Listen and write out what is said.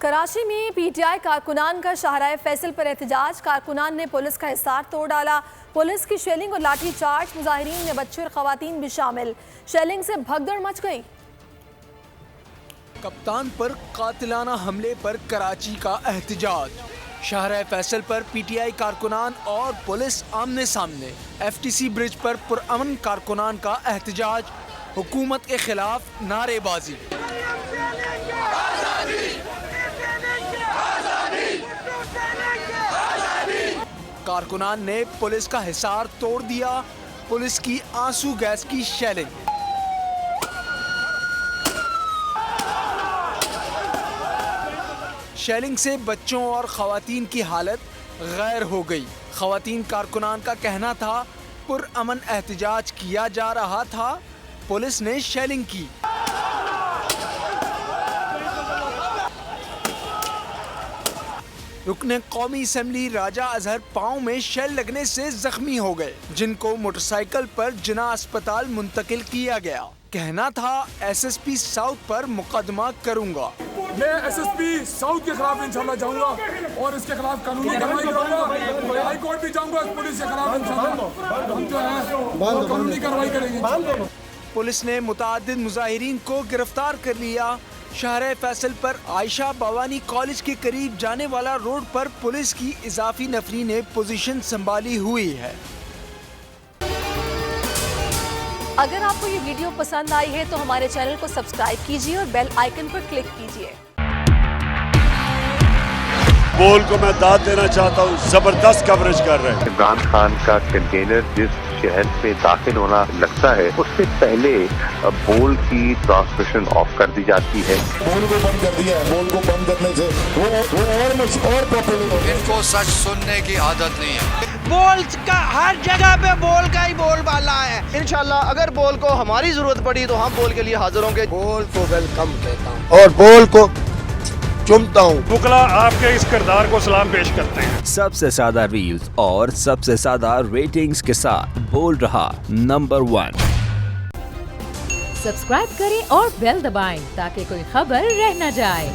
कराची में पीटीआई कारकुनान का शाहराह फैसल पर एहतजाज। कारकुनान ने पुलिस का हिसार तोड़ डाला। पुलिस की शेलिंग और लाठी चार्ज, मुजाहिरीन में बच्चे और खवातीन भी शामिल। शेलिंग से भगदड़ मच गई। कप्तान पर कातिलाना हमले पर कराची का एहतजाज। शाहराह फैसल पर पीटीआई कारकुनान और पुलिस आमने सामने। एफटीसी ब्रिज पर पुरअमन कारकुनान का एहतजाज। हुकूमत के खिलाफ नारेबाजी। कारकुनान ने पुलिस का हिसार तोड़ दिया। पुलिस की आंसू गैस की शेलिंग। शेलिंग से बच्चों और खवातीन की हालत गैर हो गई। खवातीन कारकुनान का कहना था पुरअमन एहतजाज किया जा रहा था, पुलिस ने शेलिंग की। रुकने कौमी असम्बली राजा अजहर पाँव में शेल लगने से जख्मी हो गए, जिनको मोटरसाइकिल पर जिना अस्पताल मुंतकिल किया गया। कहना था एसएसपी साउथ पर मुकदमा करूंगा। मैं एसएसपी साउथ के खिलाफ इंशाल्लाह जाऊंगा और इसके खिलाफ कानूनी कार्रवाई करूंगा। हाई कोर्ट भी जाऊंगा पुलिस के खिलाफ इंशाल्लाह हम जो है कानूनी कार्रवाई करेंगे। पुलिस ने मुतादिद मुजाहिरीन को गिरफ्तार कर लिया। शाहराह फैसल पर आयशा बावानी कॉलेज के करीब जाने वाला रोड पर पुलिस की इजाफी नफरी ने पोजीशन संभाली हुई है। अगर आपको ये वीडियो पसंद आई है तो हमारे चैनल को सब्सक्राइब कीजिए और बेल आइकन पर क्लिक कीजिए। बोल को मैं दाद देना चाहता हूँ, जबरदस्त कवरेज कर रहे हैं। इमरान खान का कंटेनर जिस शहर से दाखिल होना लगता है उससे पहले बोल की ट्रांसमिशन ऑफ कर दी जाती है। बोल को बंद कर दिया है। बोल को बंद करने से वो और पॉपुलर हो। इनको सच सुनने की आदत नहीं है। बोल का हर जगह पे बोल का ही बोलबाला है। इंशाल्लाह अगर बोल को हमारी जरूरत पड़ी तो हम बोल के लिए हाजिर होंगे। बोल को वेलकम कहता हूँ और बोल को चुमता हूँ। बुकला आपके इस किरदार को सलाम पेश करते हैं। सबसे ज्यादा रील्स और सबसे ज्यादा रेटिंग्स के साथ बोल रहा नंबर 1। सब्सक्राइब करें और बेल दबाएं ताकि कोई खबर रह न जाए।